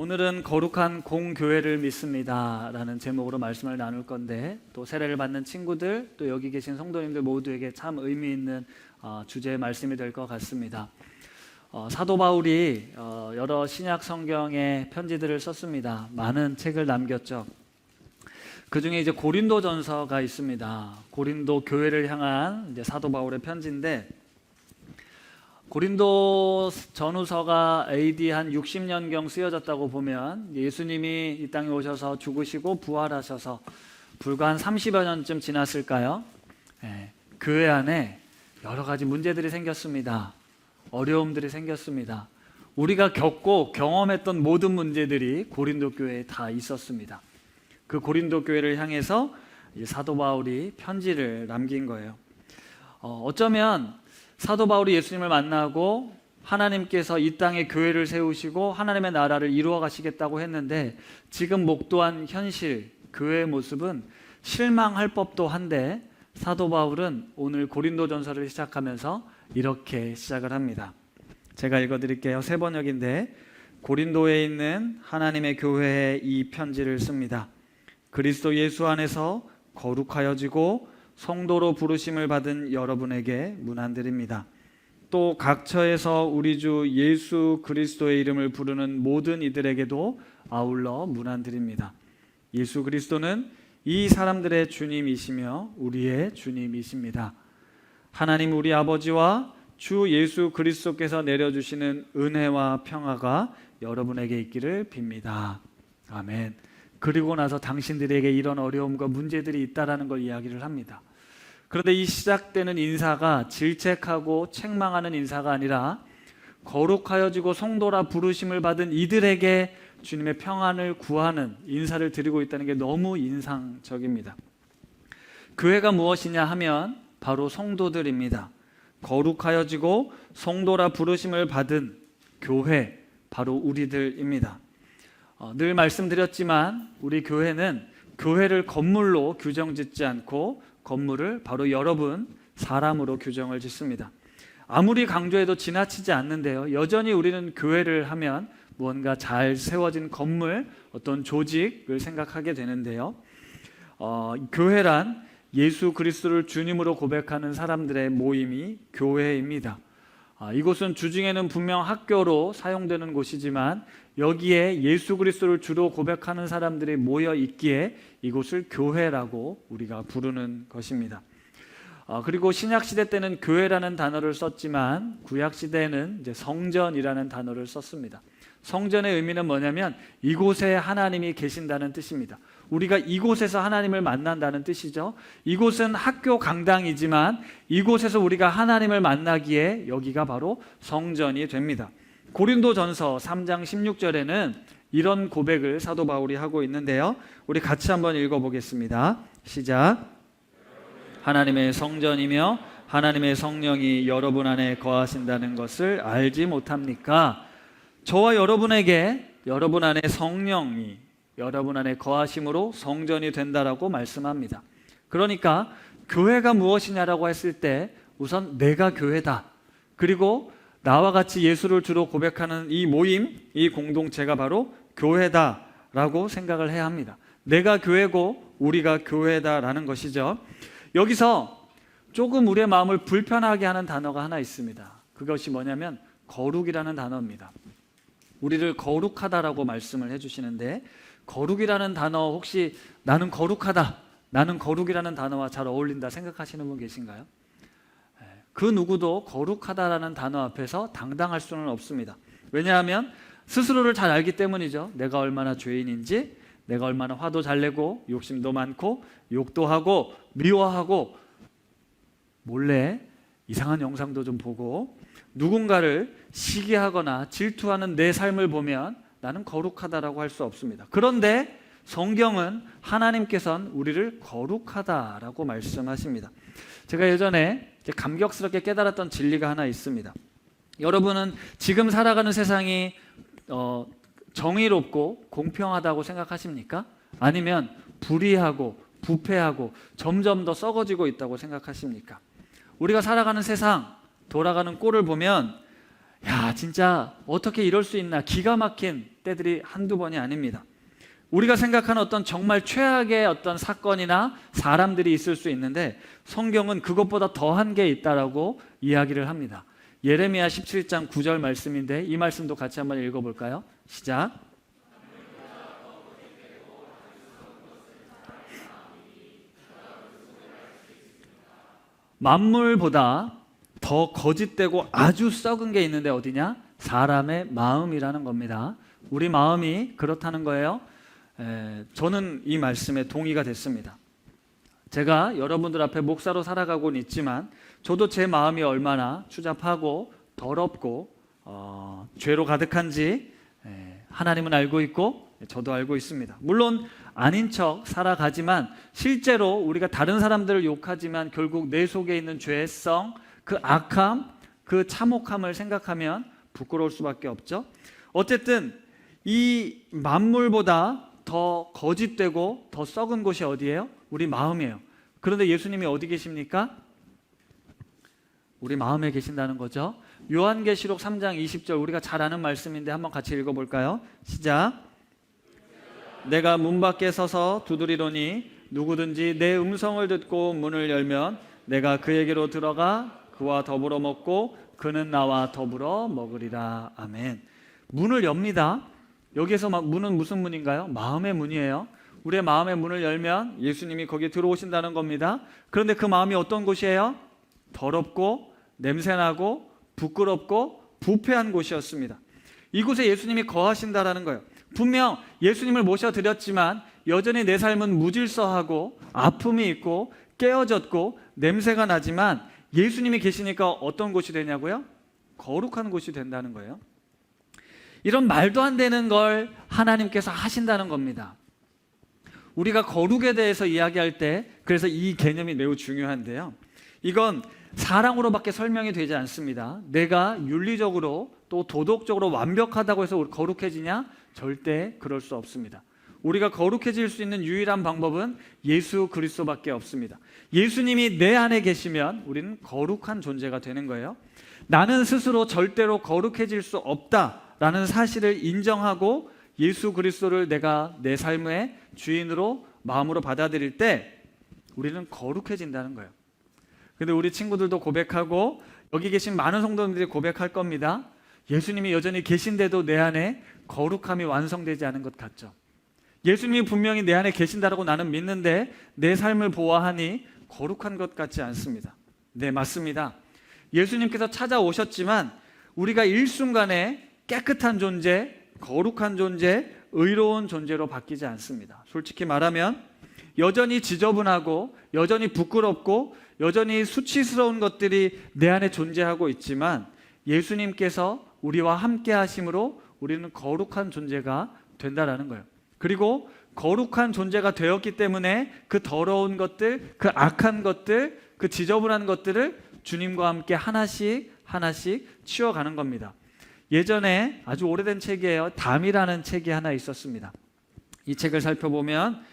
오늘은 거룩한 공교회를 믿습니다 라는 제목으로 말씀을 나눌 건데, 또 세례를 받는 친구들, 또 여기 계신 성도님들 모두에게 참 의미 있는 주제의 말씀이 될 것 같습니다. 사도 바울이 여러 신약 성경의 편지들을 썼습니다. 많은 책을 남겼죠. 그 중에 이제 고린도전서가 있습니다. 고린도 교회를 향한 이제 사도 바울의 편지인데, 고린도 전후서가 AD 한 60년경 쓰여졌다고 보면 예수님이 이 땅에 오셔서 죽으시고 부활하셔서 불과 한 30여 년쯤 지났을까요? 교회 안에 여러 가지 문제들이 생겼습니다. 어려움들이 생겼습니다. 우리가 겪고 경험했던 모든 문제들이 고린도 교회에 다 있었습니다. 그 고린도 교회를 향해서 사도 바울이 편지를 남긴 거예요. 어쩌면 사도 바울이 예수님을 만나고 하나님께서 이 땅에 교회를 세우시고 하나님의 나라를 이루어 가시겠다고 했는데, 지금 목도한 현실, 교회의 모습은 실망할 법도 한데, 사도 바울은 오늘 고린도전서를 시작하면서 이렇게 시작을 합니다. 제가 읽어드릴게요. 세 번역인데, 고린도에 있는 하나님의 교회에 이 편지를 씁니다. 그리스도 예수 안에서 거룩하여지고 성도로 부르심을 받은 여러분에게 문안드립니다. 또 각처에서 우리 주 예수 그리스도의 이름을 부르는 모든 이들에게도 아울러 문안드립니다. 예수 그리스도는 이 사람들의 주님이시며 우리의 주님이십니다. 하나님 우리 아버지와 주 예수 그리스도께서 내려주시는 은혜와 평화가 여러분에게 있기를 빕니다. 아멘. 그리고 나서 당신들에게 이런 어려움과 문제들이 있다라는 걸 이야기를 합니다. 그런데 이 시작되는 인사가 질책하고 책망하는 인사가 아니라 거룩하여지고 성도라 부르심을 받은 이들에게 주님의 평안을 구하는 인사를 드리고 있다는 게 너무 인상적입니다. 교회가 무엇이냐 하면 바로 성도들입니다. 거룩하여지고 성도라 부르심을 받은 교회, 바로 우리들입니다. 늘 말씀드렸지만 우리 교회는 교회를 건물로 규정짓지 않고 건물을 바로 여러분, 사람으로 규정을 짓습니다. 아무리 강조해도 지나치지 않는데요, 여전히 우리는 교회를 하면 무언가 잘 세워진 건물, 어떤 조직을 생각하게 되는데요, 교회란 예수 그리스도를 주님으로 고백하는 사람들의 모임이 교회입니다. 이곳은 주중에는 분명 학교로 사용되는 곳이지만 여기에 예수 그리스도를 주로 고백하는 사람들이 모여 있기에 이곳을 교회라고 우리가 부르는 것입니다. 그리고 신약 시대 때는 교회라는 단어를 썼지만 구약 시대에는 이제 성전이라는 단어를 썼습니다. 성전의 의미는 뭐냐면 이곳에 하나님이 계신다는 뜻입니다. 우리가 이곳에서 하나님을 만난다는 뜻이죠. 이곳은 학교 강당이지만 이곳에서 우리가 하나님을 만나기에 여기가 바로 성전이 됩니다. 고린도전서 3장 16절에는 이런 고백을 사도 바울이 하고 있는데요, 우리 같이 한번 읽어보겠습니다. 시작. 하나님의 성전이며 하나님의 성령이 여러분 안에 거하신다는 것을 알지 못합니까? 저와 여러분에게 여러분 안에 성령이 여러분 안에 거하심으로 성전이 된다라고 말씀합니다. 그러니까 교회가 무엇이냐라고 했을 때 우선 내가 교회다, 그리고 나와 같이 예수를 주로 고백하는 이 모임, 이 공동체가 바로 교회다라고 생각을 해야 합니다. 내가 교회고 우리가 교회다라는 것이죠. 여기서 조금 우리의 마음을 불편하게 하는 단어가 하나 있습니다. 그것이 뭐냐면 거룩이라는 단어입니다. 우리를 거룩하다라고 말씀을 해주시는데, 거룩이라는 단어 혹시 나는 거룩하다, 나는 거룩이라는 단어와 잘 어울린다 생각하시는 분 계신가요? 그 누구도 거룩하다라는 단어 앞에서 당당할 수는 없습니다. 왜냐하면 스스로를 잘 알기 때문이죠. 내가 얼마나 죄인인지, 내가 얼마나 화도 잘 내고 욕심도 많고 욕도 하고 미워하고 몰래 이상한 영상도 좀 보고 누군가를 시기하거나 질투하는 내 삶을 보면 나는 거룩하다라고 할 수 없습니다. 그런데 성경은 하나님께서는 우리를 거룩하다라고 말씀하십니다. 제가 예전에 감격스럽게 깨달았던 진리가 하나 있습니다. 여러분은 지금 살아가는 세상이 정의롭고 공평하다고 생각하십니까? 아니면 불의하고 부패하고 점점 더 썩어지고 있다고 생각하십니까? 우리가 살아가는 세상, 돌아가는 꼴을 보면 야, 진짜 어떻게 이럴 수 있나, 기가 막힌 때들이 한두 번이 아닙니다. 우리가 생각하는 어떤 정말 최악의 어떤 사건이나 사람들이 있을 수 있는데 성경은 그것보다 더한 게 있다라고 이야기를 합니다. 예레미야 17장 9절 말씀인데 이 말씀도 같이 한번 읽어볼까요? 시작. 만물보다 더 거짓되고 아주 썩은 게 있는데 어디냐? 사람의 마음이라는 겁니다. 우리 마음이 그렇다는 거예요. 저는 이 말씀에 동의가 됐습니다. 제가 여러분들 앞에 목사로 살아가고는 있지만 저도 제 마음이 얼마나 추잡하고 더럽고 죄로 가득한지 하나님은 알고 있고 저도 알고 있습니다. 물론 아닌 척 살아가지만 실제로 우리가 다른 사람들을 욕하지만 결국 내 속에 있는 죄성, 그 악함, 그 참혹함을 생각하면 부끄러울 수밖에 없죠. 어쨌든 이 만물보다 더 거짓되고 더 썩은 곳이 어디예요? 우리 마음이에요. 그런데 예수님이 어디 계십니까? 우리 마음에 계신다는 거죠. 요한계시록 3장 20절 우리가 잘 아는 말씀인데 한번 같이 읽어볼까요? 시작. 내가 문 밖에 서서 두드리노니 누구든지 내 음성을 듣고 문을 열면 내가 그에게로 들어가 그와 더불어 먹고 그는 나와 더불어 먹으리라. 아멘. 문을 엽니다. 여기에서 문은 무슨 문인가요? 마음의 문이에요. 우리의 마음의 문을 열면 예수님이 거기에 들어오신다는 겁니다. 그런데 그 마음이 어떤 곳이에요? 더럽고 냄새나고 부끄럽고 부패한 곳이었습니다. 이곳에 예수님이 거하신다라는 거예요. 분명 예수님을 모셔드렸지만 여전히 내 삶은 무질서하고 아픔이 있고 깨어졌고 냄새가 나지만 예수님이 계시니까 어떤 곳이 되냐고요? 거룩한 곳이 된다는 거예요. 이런 말도 안 되는 걸 하나님께서 하신다는 겁니다. 우리가 거룩에 대해서 이야기할 때 그래서 이 개념이 매우 중요한데요. 이건 사랑으로밖에 설명이 되지 않습니다. 내가 윤리적으로 또 도덕적으로 완벽하다고 해서 거룩해지냐? 절대 그럴 수 없습니다. 우리가 거룩해질 수 있는 유일한 방법은 예수 그리스도밖에 없습니다. 예수님이 내 안에 계시면 우리는 거룩한 존재가 되는 거예요. 나는 스스로 절대로 거룩해질 수 없다라는 사실을 인정하고 예수 그리스도를 내가 내 삶의 주인으로 마음으로 받아들일 때 우리는 거룩해진다는 거예요. 근데 우리 친구들도 고백하고 여기 계신 많은 성도님들이 고백할 겁니다. 예수님이 여전히 계신데도 내 안에 거룩함이 완성되지 않은 것 같죠. 예수님이 분명히 내 안에 계신다라고 나는 믿는데 내 삶을 보아하니 거룩한 것 같지 않습니다. 네, 맞습니다. 예수님께서 찾아오셨지만 우리가 일순간에 깨끗한 존재, 거룩한 존재, 의로운 존재로 바뀌지 않습니다. 솔직히 말하면 여전히 지저분하고 여전히 부끄럽고 여전히 수치스러운 것들이 내 안에 존재하고 있지만 예수님께서 우리와 함께 하심으로 우리는 거룩한 존재가 된다라는 거예요. 그리고 거룩한 존재가 되었기 때문에 그 더러운 것들, 그 악한 것들, 그 지저분한 것들을 주님과 함께 하나씩 하나씩 치워가는 겁니다. 예전에 아주 오래된 책이에요. 담이라는 책이 하나 있었습니다. 이 책을 살펴보면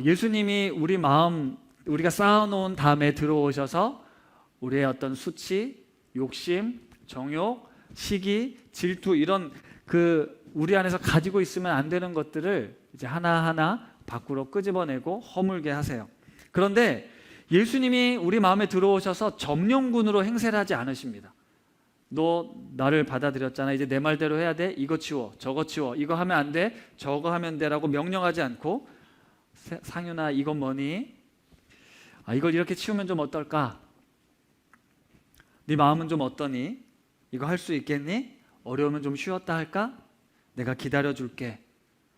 예수님이 우리 마음, 우리가 쌓아놓은 담에 들어오셔서 우리의 어떤 수치, 욕심, 정욕, 시기, 질투 이런 우리 안에서 가지고 있으면 안 되는 것들을 이제 하나하나 밖으로 끄집어내고 허물게 하세요. 그런데 예수님이 우리 마음에 들어오셔서 점령군으로 행세를 하지 않으십니다. 너 나를 받아들였잖아. 이제 내 말대로 해야 돼. 이거 치워, 저거 치워, 이거 하면 안 돼, 저거 하면 돼라고 명령하지 않고 상윤아 이건 뭐니? 이걸 이렇게 치우면 좀 어떨까? 네 마음은 좀 어떠니? 이거 할 수 있겠니? 어려우면 좀 쉬었다 할까? 내가 기다려줄게.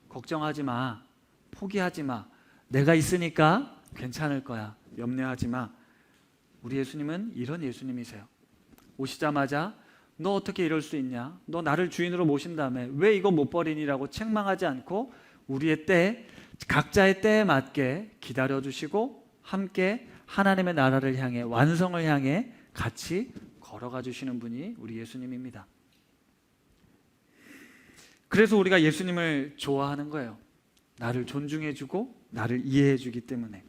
걱정하지 마. 포기하지 마. 내가 있으니까 괜찮을 거야. 염려하지 마. 우리 예수님은 이런 예수님이세요. 오시자마자 너 어떻게 이럴 수 있냐? 너 나를 주인으로 모신 다음에 왜 이거 못 버리니라고 책망하지 않고 우리의 때, 각자의 때에 맞게 기다려주시고 함께 하나님의 나라를 향해, 완성을 향해 같이 걸어가 주시는 분이 우리 예수님입니다. 그래서 우리가 예수님을 좋아하는 거예요. 나를 존중해주고 나를 이해해주기 때문에.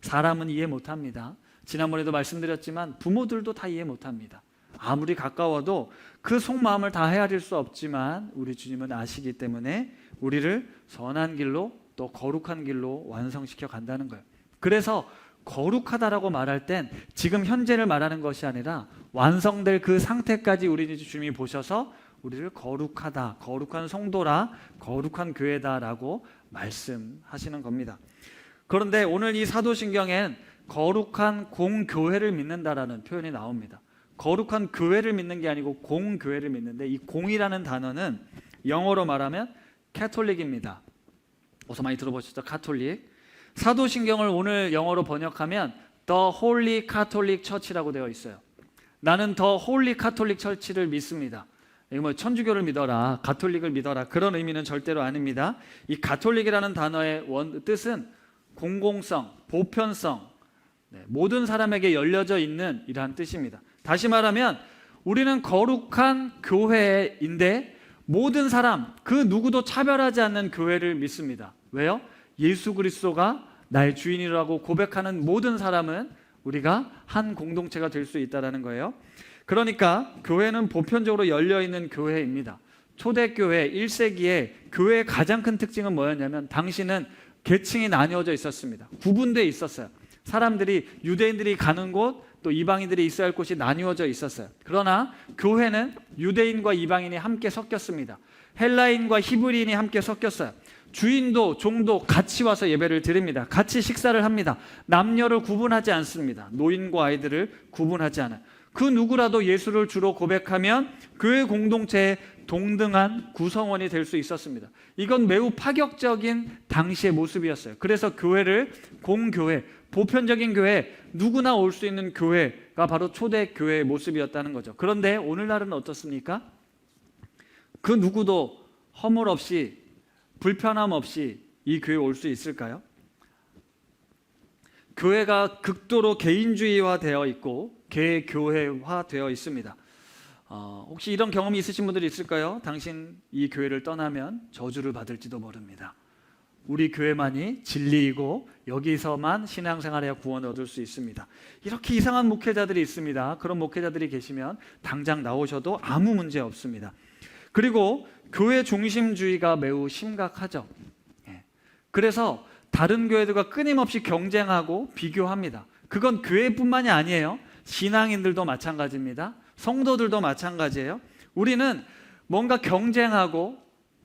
사람은 이해 못합니다. 지난번에도 말씀드렸지만 부모들도 다 이해 못합니다. 아무리 가까워도 그 속마음을 다 헤아릴 수 없지만 우리 주님은 아시기 때문에 우리를 선한 길로 또 거룩한 길로 완성시켜 간다는 거예요. 그래서 거룩하다라고 말할 땐 지금 현재를 말하는 것이 아니라 완성될 그 상태까지 우리 주님이 보셔서 우리를 거룩하다, 거룩한 성도라, 거룩한 교회다라고 말씀하시는 겁니다. 그런데 오늘 이 사도신경엔 거룩한 공교회를 믿는다라는 표현이 나옵니다. 거룩한 교회를 믿는 게 아니고 공교회를 믿는데, 이 공이라는 단어는 영어로 말하면 캐톨릭입니다. 어서 많이 들어보셨죠? 카톨릭. 사도신경을 오늘 영어로 번역하면 The Holy Catholic Church라고 되어 있어요. 나는 The Holy Catholic Church를 믿습니다. 이거 뭐 천주교를 믿어라, 가톨릭을 믿어라, 그런 의미는 절대로 아닙니다. 이 가톨릭이라는 단어의 뜻은 공공성, 보편성, 모든 사람에게 열려져 있는 이러한 뜻입니다. 다시 말하면 우리는 거룩한 교회인데 모든 사람, 그 누구도 차별하지 않는 교회를 믿습니다. 왜요? 예수 그리스도가 나의 주인이라고 고백하는 모든 사람은 우리가 한 공동체가 될 수 있다는 거예요. 그러니까 교회는 보편적으로 열려있는 교회입니다. 초대교회 1세기에 교회의 가장 큰 특징은 뭐였냐면 당시는 계층이 나뉘어져 있었습니다. 구분되어 있었어요. 사람들이, 유대인들이 가는 곳, 또 이방인들이 있어야 할 곳이 나뉘어져 있었어요. 그러나 교회는 유대인과 이방인이 함께 섞였습니다. 헬라인과 히브리인이 함께 섞였어요. 주인도 종도 같이 와서 예배를 드립니다. 같이 식사를 합니다. 남녀를 구분하지 않습니다. 노인과 아이들을 구분하지 않아요. 그 누구라도 예수를 주로 고백하면 교회 공동체의 동등한 구성원이 될 수 있었습니다. 이건 매우 파격적인 당시의 모습이었어요. 그래서 교회를 공교회, 보편적인 교회, 누구나 올 수 있는 교회가 바로 초대교회의 모습이었다는 거죠. 그런데 오늘날은 어떻습니까? 그 누구도 허물 없이, 불편함 없이 이 교회에 올 수 있을까요? 교회가 극도로 개인주의화 되어 있고 개교회화 되어 있습니다. 혹시 이런 경험이 있으신 분들이 있을까요? 당신 이 교회를 떠나면 저주를 받을지도 모릅니다. 우리 교회만이 진리이고 여기서만 신앙생활해야 구원을 얻을 수 있습니다. 이렇게 이상한 목회자들이 있습니다. 그런 목회자들이 계시면 당장 나오셔도 아무 문제 없습니다. 그리고 교회 중심주의가 매우 심각하죠. 그래서 다른 교회들과 끊임없이 경쟁하고 비교합니다. 그건 교회뿐만이 아니에요. 신앙인들도 마찬가지입니다. 성도들도 마찬가지예요. 우리는 뭔가 경쟁하고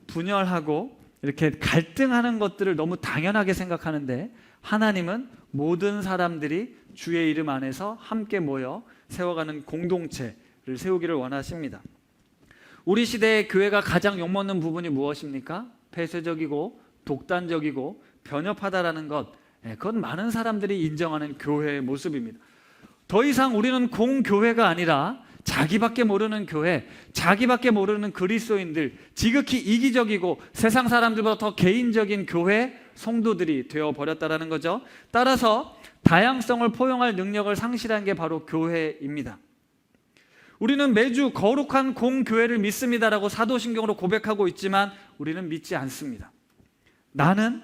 분열하고 이렇게 갈등하는 것들을 너무 당연하게 생각하는데, 하나님은 모든 사람들이 주의 이름 안에서 함께 모여 세워가는 공동체를 세우기를 원하십니다. 우리 시대의 교회가 가장 욕먹는 부분이 무엇입니까? 폐쇄적이고 독단적이고 변협하다라는 것, 그건 많은 사람들이 인정하는 교회의 모습입니다. 더 이상 우리는 공교회가 아니라 자기밖에 모르는 교회, 자기밖에 모르는 그리스도인들, 지극히 이기적이고 세상 사람들보다 더 개인적인 교회 성도들이 되어버렸다는 거죠. 따라서 다양성을 포용할 능력을 상실한 게 바로 교회입니다. 우리는 매주 거룩한 공교회를 믿습니다라고 사도신경으로 고백하고 있지만 우리는 믿지 않습니다. 나는,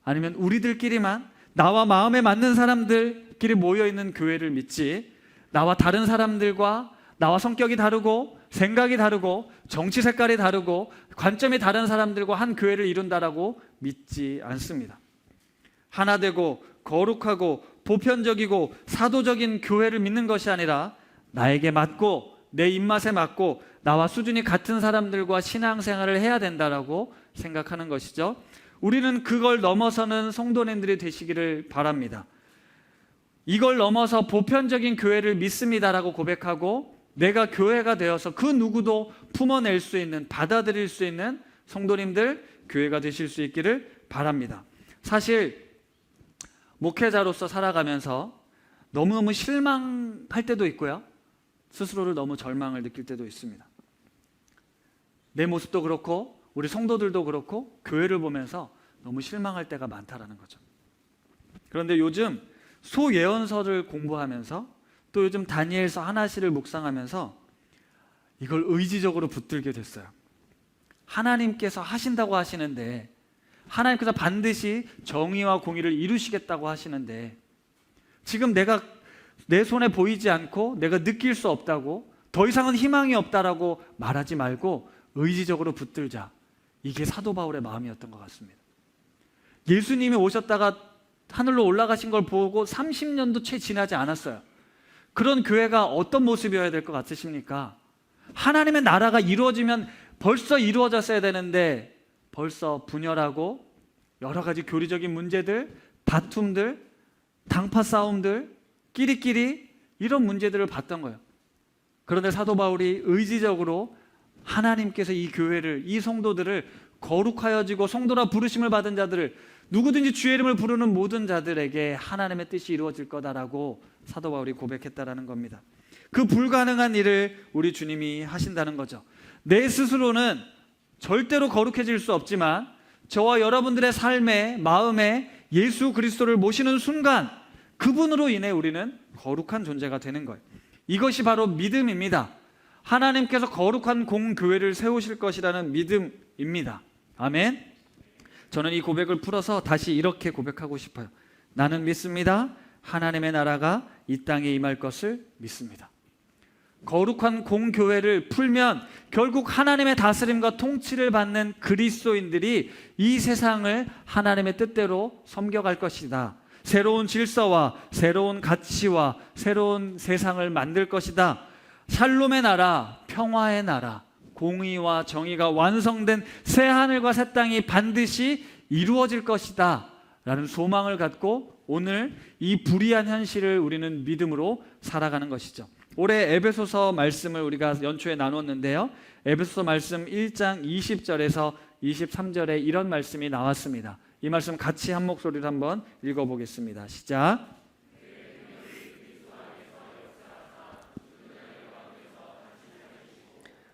아니면 우리들끼리만, 나와 마음에 맞는 사람들끼리 모여있는 교회를 믿지, 나와 다른 사람들과, 나와 성격이 다르고 생각이 다르고 정치 색깔이 다르고 관점이 다른 사람들과 한 교회를 이룬다라고 믿지 않습니다. 하나 되고 거룩하고 보편적이고 사도적인 교회를 믿는 것이 아니라 나에게 맞고 내 입맛에 맞고 나와 수준이 같은 사람들과 신앙생활을 해야 된다라고 생각하는 것이죠. 우리는 그걸 넘어서는 성도님들이 되시기를 바랍니다. 이걸 넘어서 보편적인 교회를 믿습니다라고 고백하고 내가 교회가 되어서 그 누구도 품어낼 수 있는, 받아들일 수 있는 성도님들, 교회가 되실 수 있기를 바랍니다. 사실 목회자로서 살아가면서 너무너무 실망할 때도 있고요, 스스로를 너무 절망을 느낄 때도 있습니다. 내 모습도 그렇고 우리 성도들도 그렇고 교회를 보면서 너무 실망할 때가 많다라는 거죠. 그런데 요즘 소예언서를 공부하면서, 또 요즘 다니엘서 하나씩을 묵상하면서 이걸 의지적으로 붙들게 됐어요. 하나님께서 하신다고 하시는데, 하나님께서 반드시 정의와 공의를 이루시겠다고 하시는데, 지금 내가 내 손에 보이지 않고 내가 느낄 수 없다고, 더 이상은 희망이 없다라고 말하지 말고 의지적으로 붙들자. 이게 사도 바울의 마음이었던 것 같습니다. 예수님이 오셨다가 하늘로 올라가신 걸 보고 30년도 채 지나지 않았어요. 그런 교회가 어떤 모습이어야 될 것 같으십니까? 하나님의 나라가 이루어지면 벌써 이루어졌어야 되는데 벌써 분열하고 여러 가지 교리적인 문제들, 다툼들, 당파 싸움들, 끼리끼리 이런 문제들을 봤던 거예요. 그런데 사도 바울이 의지적으로 하나님께서 이 교회를, 이 성도들을 거룩하여지고 성도라 부르심을 받은 자들을, 누구든지 주의 이름을 부르는 모든 자들에게 하나님의 뜻이 이루어질 거다라고 사도 바울이 고백했다라는 겁니다. 그 불가능한 일을 우리 주님이 하신다는 거죠. 내 스스로는 절대로 거룩해질 수 없지만 저와 여러분들의 삶에, 마음에 예수 그리스도를 모시는 순간 그분으로 인해 우리는 거룩한 존재가 되는 거예요. 이것이 바로 믿음입니다. 하나님께서 거룩한 공교회를 세우실 것이라는 믿음입니다. 아멘. 저는 이 고백을 풀어서 다시 이렇게 고백하고 싶어요. 나는 믿습니다. 하나님의 나라가 이 땅에 임할 것을 믿습니다. 거룩한 공교회를 풀면 결국 하나님의 다스림과 통치를 받는 그리스도인들이 이 세상을 하나님의 뜻대로 섬겨갈 것이다. 새로운 질서와 새로운 가치와 새로운 세상을 만들 것이다. 샬롬의 나라, 평화의 나라, 공의와 정의가 완성된 새 하늘과 새 땅이 반드시 이루어질 것이다 라는 소망을 갖고 오늘 이 불의한 현실을 우리는 믿음으로 살아가는 것이죠. 올해 에베소서 말씀을 우리가 연초에 나눴는데요, 에베소서 말씀 1장 20절에서 23절에 이런 말씀이 나왔습니다. 이 말씀 같이 한 목소리로 한번 읽어보겠습니다. 시작.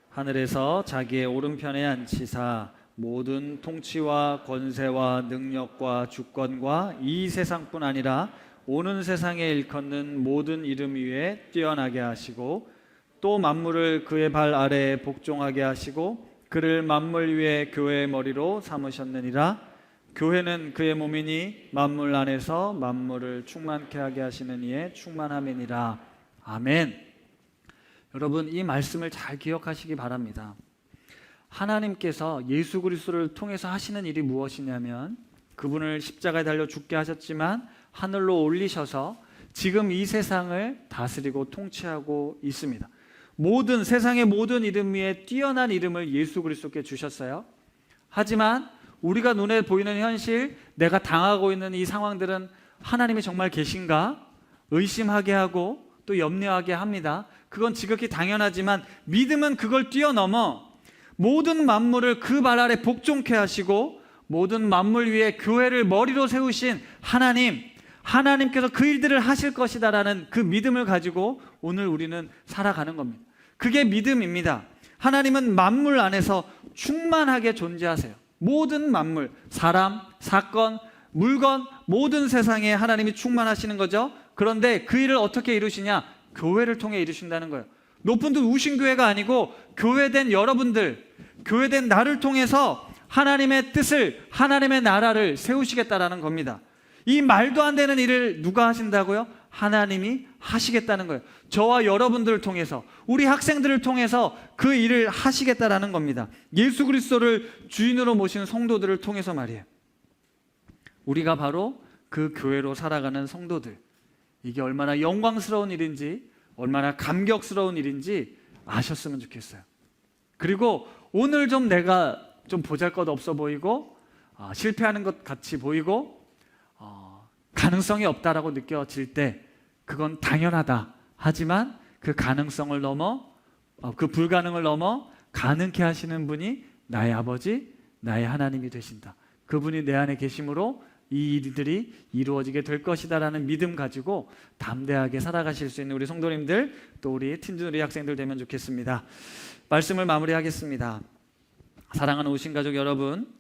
하늘에서 자기의 오른편에 앉히사 모든 통치와 권세와 능력과 주권과 이 세상뿐 아니라 오는 세상에 일컫는 모든 이름 위에 뛰어나게 하시고 또 만물을 그의 발 아래에 복종하게 하시고 그를 만물 위에 교회의 머리로 삼으셨느니라. 교회는 그의 몸이니 만물 안에서 만물을 충만케 하게 하시는 이의 충만함이니라. 아멘. 여러분, 이 말씀을 잘 기억하시기 바랍니다. 하나님께서 예수 그리스도를 통해서 하시는 일이 무엇이냐면 그분을 십자가에 달려 죽게 하셨지만 하늘로 올리셔서 지금 이 세상을 다스리고 통치하고 있습니다. 세상의 모든 이름 위에 뛰어난 이름을 예수 그리스도께 주셨어요. 하지만 우리가 눈에 보이는 현실, 내가 당하고 있는 이 상황들은 하나님이 정말 계신가? 의심하게 하고 또 염려하게 합니다. 그건 지극히 당연하지만 믿음은 그걸 뛰어넘어 모든 만물을 그 발 아래 복종케 하시고 모든 만물 위에 교회를 머리로 세우신 하나님께서 그 일들을 하실 것이다라는 그 믿음을 가지고 오늘 우리는 살아가는 겁니다. 그게 믿음입니다. 하나님은 만물 안에서 충만하게 존재하세요. 모든 만물, 사람, 사건, 물건, 모든 세상에 하나님이 충만하시는 거죠. 그런데 그 일을 어떻게 이루시냐? 교회를 통해 이루신다는 거예요. 높은 듯 우신 교회가 아니고 교회된 여러분들, 교회된 나를 통해서 하나님의 뜻을, 하나님의 나라를 세우시겠다라는 겁니다. 이 말도 안 되는 일을 누가 하신다고요? 하나님이 하시겠다는 거예요. 저와 여러분들을 통해서, 우리 학생들을 통해서 그 일을 하시겠다라는 겁니다. 예수 그리스도를 주인으로 모신 성도들을 통해서 말이에요. 우리가 바로 그 교회로 살아가는 성도들, 이게 얼마나 영광스러운 일인지, 얼마나 감격스러운 일인지 아셨으면 좋겠어요. 그리고 오늘 좀 내가 좀 보잘것없어 보이고 실패하는 것 같이 보이고 가능성이 없다라고 느껴질 때 그건 당연하다. 하지만 그 가능성을 넘어 그 불가능을 넘어 가능케 하시는 분이 나의 아버지, 나의 하나님이 되신다. 그분이 내 안에 계심으로 이 일들이 이루어지게 될 것이다라는 믿음 가지고 담대하게 살아가실 수 있는 우리 성도님들, 또 우리 팀즈누리 학생들 되면 좋겠습니다. 말씀을 마무리하겠습니다. 사랑하는 오신 가족 여러분,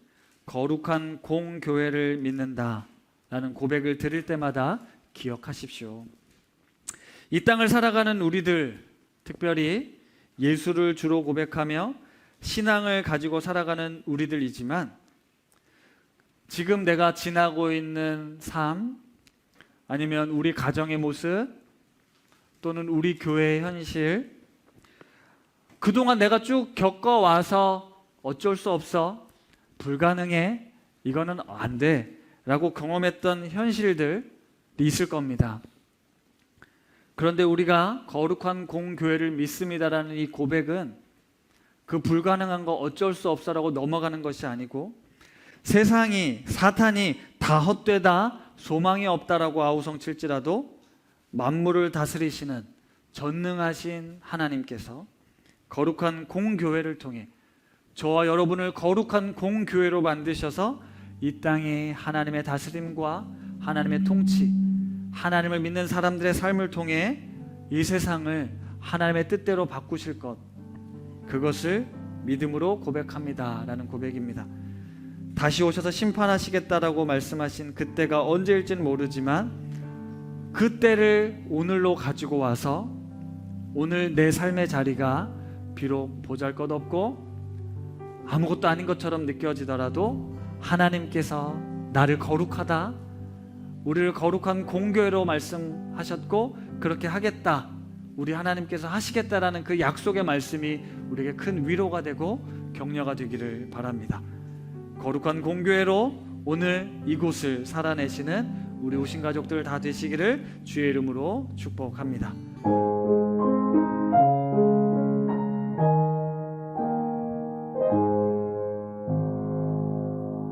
거룩한 공교회를 믿는다라는 고백을 드릴 때마다 기억하십시오. 이 땅을 살아가는 우리들, 특별히 예수를 주로 고백하며 신앙을 가지고 살아가는 우리들이지만 지금 내가 지나고 있는 삶, 아니면 우리 가정의 모습, 또는 우리 교회의 현실, 그동안 내가 쭉 겪어와서 어쩔 수 없어, 불가능해, 이거는 안 돼 라고 경험했던 현실들이 있을 겁니다. 그런데 우리가 거룩한 공교회를 믿습니다라는 이 고백은 그 불가능한 거 어쩔 수 없어라고 넘어가는 것이 아니고, 세상이, 사탄이 다 헛되다, 소망이 없다라고 아우성칠지라도 만물을 다스리시는 전능하신 하나님께서 거룩한 공교회를 통해 저와 여러분을 거룩한 공교회로 만드셔서 이 땅에 하나님의 다스림과 하나님의 통치, 하나님을 믿는 사람들의 삶을 통해 이 세상을 하나님의 뜻대로 바꾸실 것, 그것을 믿음으로 고백합니다 라는 고백입니다. 다시 오셔서 심판하시겠다라고 말씀하신 그때가 언제일지는 모르지만 그때를 오늘로 가지고 와서 오늘 내 삶의 자리가 비록 보잘것없고 아무것도 아닌 것처럼 느껴지더라도 하나님께서 나를 거룩하다, 우리를 거룩한 공교회로 말씀하셨고 그렇게 하겠다, 우리 하나님께서 하시겠다라는 그 약속의 말씀이 우리에게 큰 위로가 되고 격려가 되기를 바랍니다. 거룩한 공교회로 오늘 이곳을 살아내시는 우리 오신 가족들 다 되시기를 주의 이름으로 축복합니다.